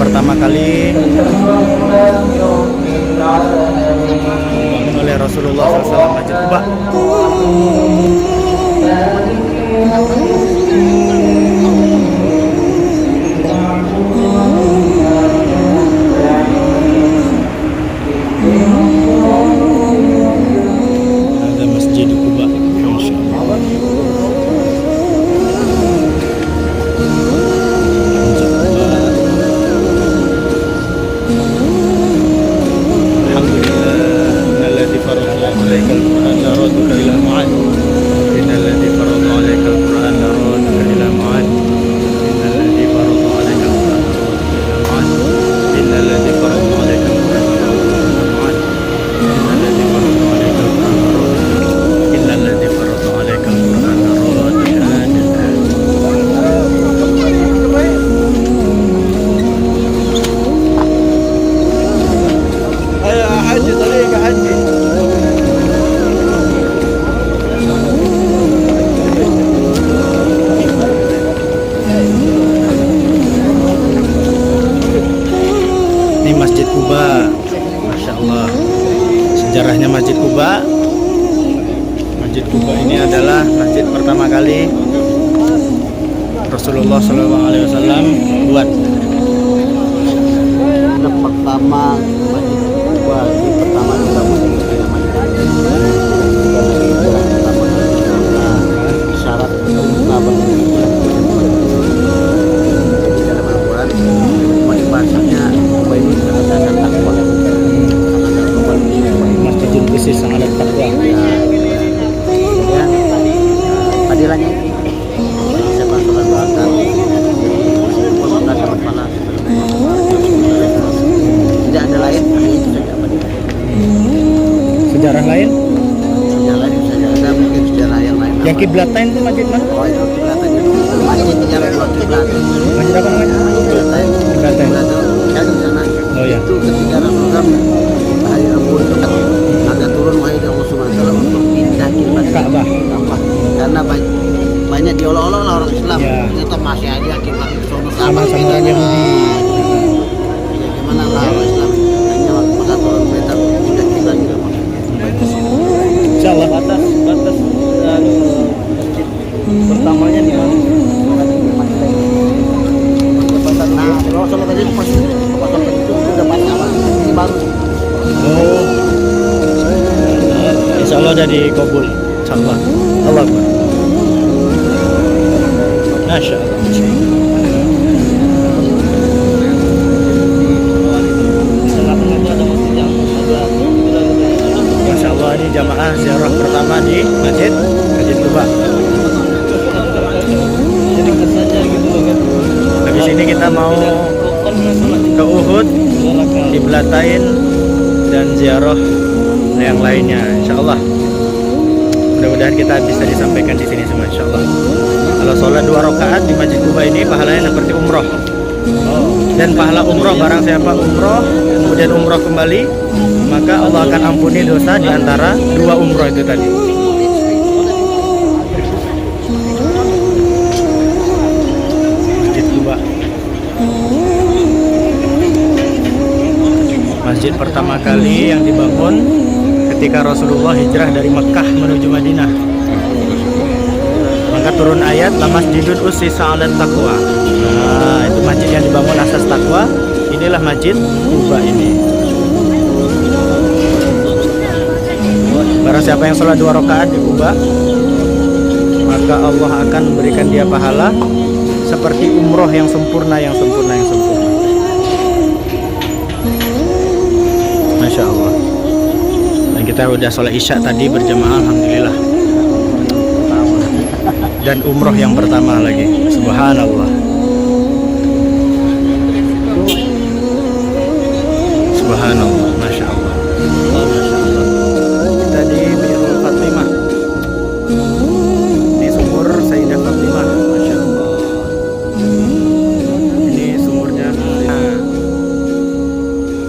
pertama kali dibangun oleh Rasulullah SAW, Masjid Quba. Ada Masjid Quba, insyaallah. Ini Masjid Quba, Masya Allah. Sejarahnya Masjid Quba. Masjid Quba ini adalah masjid pertama kali Rasulullah SAW buat. Pertama Masjid Quba ini pertama dibangun di syarat utama di dalam Al-Quran bahasanya Quba ini berdasarkan takwa. Masjidul Qudsi sangat takwa. Kemudian padilannya ini saya bantukan bahkan tidak ada lain, hanya itu saja padilan. Sejarah lain? Sejarah lain saja ada, mungkin sejarah yang lain. Yang kiblatain itu masjid mana? Oh itu kiblatain itu masjid yang dua kiblat. Masjid apa namanya? Kiblatain. Kiblatain. Saya di sana. Oh ya. Itu ketika Rasulullah hari Rabu itu ada turun wahai Allah Subhanahu wa taala untuk pindah kiblat Ka'bah. Karena banyak diolok-olok lah orang Islam. Ya. Ternyata masih aja kiblat itu Sama orang Yahudi. Ya gimana lah orang Islam hanya maka turun mereka pindah kiblat juga. Insyaallah batas masjid pertamanya di mana? Nah, kalau sama tadi pas sampai itu udah banyak apa? Ini baru. Oh. Insyaallah jadi kabul. Insyaallah. Allah Akbar. Masya Allah. Masya Allah, ini jamaah ziarah pertama di Masjid Quba. Habis ini kita mau ke Uhud, Kiblatain, dan ziarah yang lainnya. Insya Allah. Mudah-mudahan kita bisa disampaikan di sini semua. Insya Allah. Kalau sholat 2 rakaat di Masjid Quba ini pahalanya seperti umroh. Dan pahala umroh, barang siapa umroh kemudian umroh kembali, maka Allah akan ampuni dosa di antara 2 umroh itu tadi. Masjid Quba, masjid pertama kali yang dibangun ketika Rasulullah hijrah dari Mekah menuju Madinah. Maka turun ayat la masjidun ussisa 'alat taqwa. Nah, itu masjid yang dibangun asas takwa. Inilah Masjid Quba ini. Barang siapa yang sholat 2 rakaat di Quba, maka Allah akan memberikan dia pahala seperti umroh yang sempurna, yang sempurna, yang sempurna. Masya Allah. Dan kita udah sholat isya tadi berjamaah, alhamdulillah. Dan umroh yang pertama lagi, subhanallah. Subhanallah, Masya Allah. Masya Allah. Kita di Bi'rul Fatimah, di sumur Sayyidah Fatimah. Masya Allah. Ini sumurnya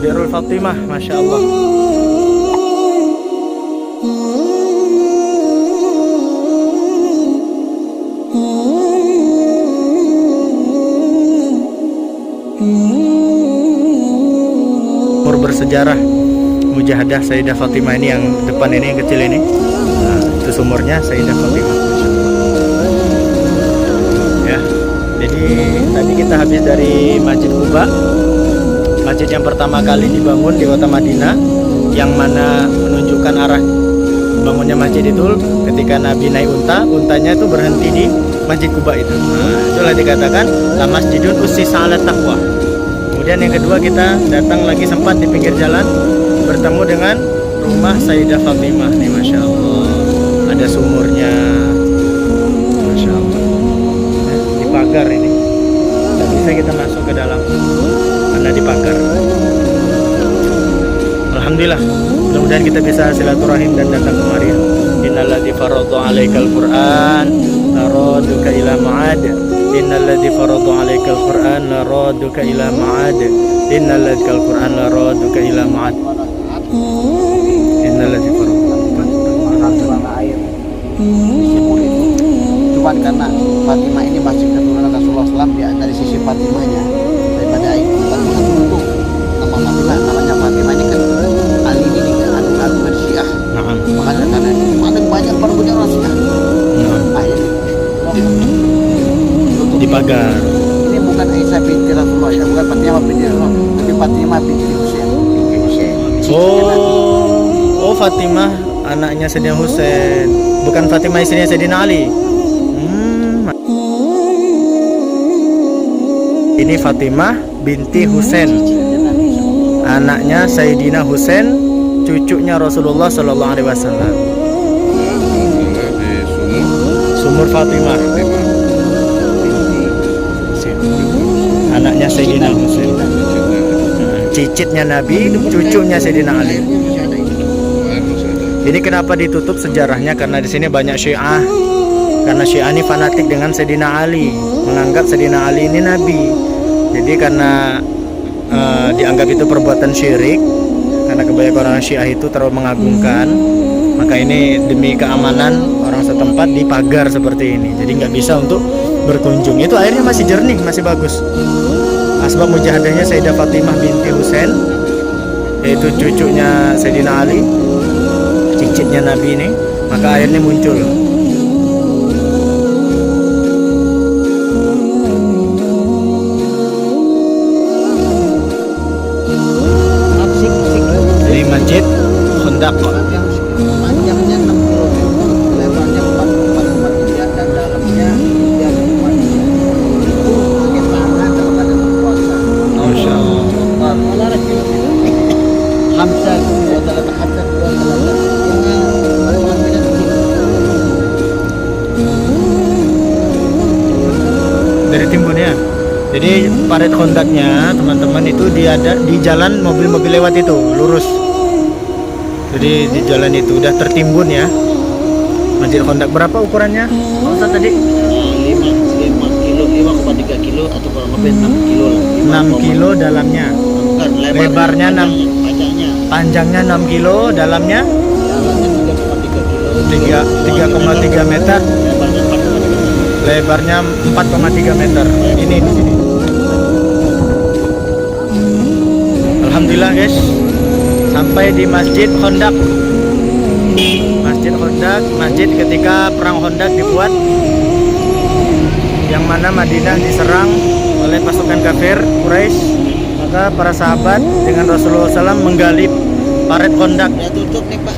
Bi'rul Fatimah. Masya Allah. Hmm. bersejarah mujahadah Sayyidah Fatimah ini, yang depan ini, yang kecil ini. Nah, itu sumurnya Sayyidah Fatimah. Ya, jadi tadi kita habis dari Masjid Quba, masjid yang pertama kali dibangun di kota Madinah, yang mana menunjukkan arah bangunnya masjid itu ketika Nabi naik unta, untanya itu berhenti di Masjid Quba itu. Nah, itulah dikatakan la masjidun ussisa 'ala taqwa. Kemudian yang kedua, kita datang lagi sempat di pinggir jalan bertemu dengan rumah Sayyidah Fatimah nih, masya Allah. Ada sumurnya, masya Allah. Di pagar ini, tidak bisa kita masuk ke dalam karena di pagar. Alhamdulillah, mudah-mudahan kita bisa silaturahim dan datang kemari. Innalladzi farada 'alaikal Qur'an laraduka ila ma'ad. Innalladzi farada 'alaikal Qur'an laraduka ila ma'ad. Innalladzikal Qur'an laraduka ila ma'ad. Innalladzi Mana air di sumur itu. Cuman karena Fatimah ini masih keturunan Rasulullah SAW, dia dari sisi Fatimahnya daripada itu Fatimah itu nama Fatimah, namanya Fatimah ini kan Ali ini kan agung Syiah. Naam. Makanya karena itu paling banyak perbuatan orang Syiah. Akhirnya Di pagar. ini bukan Aisyah binti Rasulullah ya, bukan Fatimah binti Rasulullah, tapi Fatimah binti Husain. Oh, Fatimah anaknya Sayyidina Husain, bukan Fatimah istrinya Sayyidina Ali. Ini Fatimah binti Husain, anaknya Sayyidina Husain, cucunya Rasulullah Sallallahu Alaihi Wasallam. Sumur Fatimah, anaknya Sayyidina Husain, cicitnya Nabi, cucunya Sayyidina Ali. Ini kenapa ditutup sejarahnya? Karena di sini banyak Syiah. Karena Syiah ini fanatik dengan Sayyidina Ali, menganggap Sayyidina Ali ini Nabi. Jadi karena dianggap itu perbuatan syirik, karena kebanyakan orang Syiah itu terlalu mengagungkan, maka ini demi keamanan orang setempat dipagar seperti ini. Jadi nggak bisa untuk berkunjung. Itu airnya masih jernih, masih bagus. Asbab mujahadahnya Sayyidah Fatimah binti Husain, yaitu cucunya Sayyidina Ali, cicitnya Nabi ini, maka airnya muncul. Ini Masjid Khandaq. Panjangnya 6 km, lebarnya 4,3 dan dalamnya 3,3. Itu pakai tangan kalau ada berpuasa. Masya Allah. Hamzah dua dalam Hamzah dua dalam Dari timbunnya. Jadi parit Khandaqnya teman-teman itu dia ada di jalan, mobil-mobil lewat itu lurus. Jadi di jalan itu udah tertimbun ya. Masjid Khandaq berapa ukurannya? Oh, Ustaz tadi 5 kilo, 5,3 kilo atau kurang lebih 6 kilo lah. 6 kilo dalamnya. Bukan, Lebarnya 6, panjangnya panjangnya 6 kilo, dalamnya jalannya 3,3 kilo. 3,3 meter, Lebarnya 4,3 meter. lebarnya 4,3 meter. Ini di sini. Alhamdulillah guys, sampai di Masjid Khandaq. Masjid Khandaq, masjid ketika perang Khandaq dibuat, yang mana Madinah diserang oleh pasukan kafir Quraisy. Maka para sahabat dengan Rasulullah SAW menggali parit Khandaq. Udah tutup nih Pak.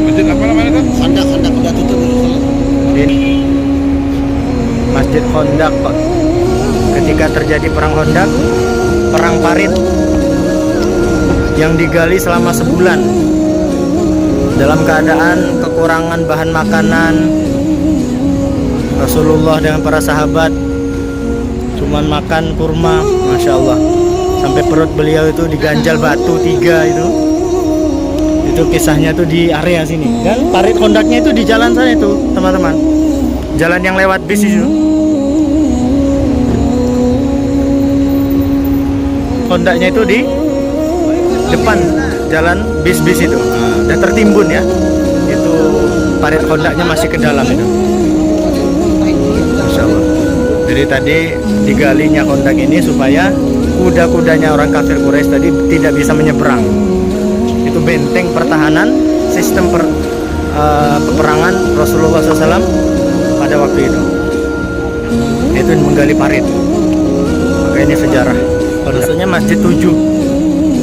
Masjid apa namanya tuh? Khandaq udah tutup dulu. Ini Masjid Khandaq Pak. Ketika terjadi perang Khandaq, perang parit yang digali selama sebulan dalam keadaan kekurangan bahan makanan. Rasulullah dengan para sahabat cuman makan kurma, masya Allah, sampai perut beliau itu diganjal batu 3 itu. Itu kisahnya tuh di area sini. Dan parit Khandaqnya itu di jalan sana itu teman-teman, jalan yang lewat bis itu. Khandaqnya itu di depan jalan bis-bis itu. Nah, udah tertimbun ya. Itu parit Khandaqnya masih ke dalam itu. Masya Allah. Jadi tadi digalinya Khandaq ini supaya kuda-kudanya orang kafir Quraisy tadi tidak bisa menyeberang. Itu benteng pertahanan sistem peperangan Rasulullah SAW pada waktu itu. Itu menggali parit. Maka ini sejarah. Maksudnya Masjid 7.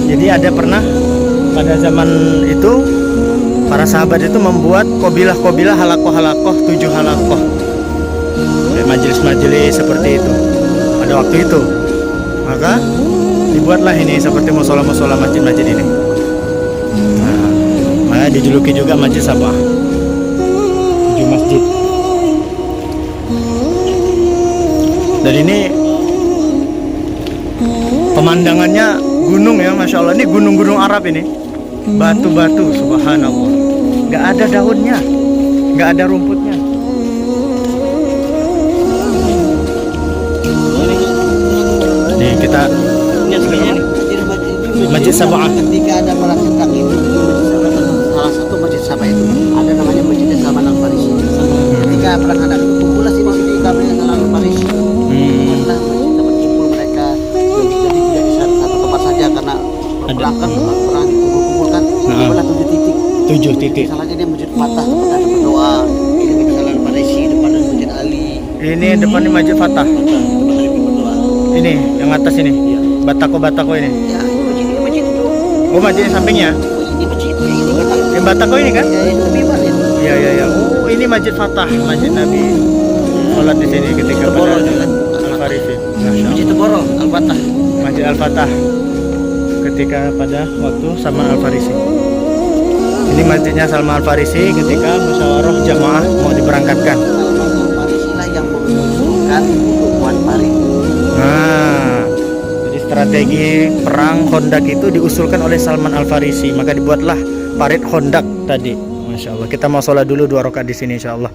Jadi ada pernah pada zaman itu para sahabat itu membuat kobilah-kobilah halakoh-halakoh 7 halakoh. Majelis-majelis seperti itu pada waktu itu. Maka dibuatlah ini seperti musola-musola masjid-masjid ini. Nah, maka dijuluki juga Masjid Sabah. 7 masjid. Dan ini pemandangannya gunung ya, Masya Allah. Ini gunung-gunung Arab ini. Batu-batu, subhanallah. Gak ada daunnya, gak ada rumputnya. Nih kita Masjid Sabah. Ketika ada perang tentang itu, salah satu Masjid Sabah itu ada namanya Masjid Salman Al Farisi. Ketika perang Khandaq itu kumpulah sini di kamarnya Salman Al Farisi. Buatlah masjid tempat kumpul mereka. Jadi tidak bisa satu tempat saja karena perang kan perang dikumpul-kumpulkan. Kumpulah 7 titik. 7 titik. Misalnya dia Masjid Fatah tempat ada berdoa. Ini Masjid Salman Al Farisi depan Masjid Ali. Ini depannya Masjid Fatah. Tempat Ali berdoa. Ini yang atas ini. Batako-batako ini. Ya, masjid itu. Oh, masjid yang sampingnya. Ini masjid ini kan. Yang Batako ini kan? Ya, itu lebih banyak. Iya iya iya. Oh, ini Masjid Fatah, Masjid Nabi sholat di sini ketika pada Al-Farisi. Masya Masjid Allah. Teboro, Al-Fatah. Masjid Al-Fatah ketika pada waktu Salman Al-Farisi. Ini masjidnya Salman Al-Farisi ketika musyawarah jamaah mau diberangkatkan. Salman Al-Farisi lah yang mengusulkan hubungan parit. Nah, jadi strategi perang Khandaq itu diusulkan oleh Salman Al-Farisi, maka dibuatlah parit Khandaq tadi. Masya Allah. Kita mau sholat dulu 2 rakaat di sini insya Allah.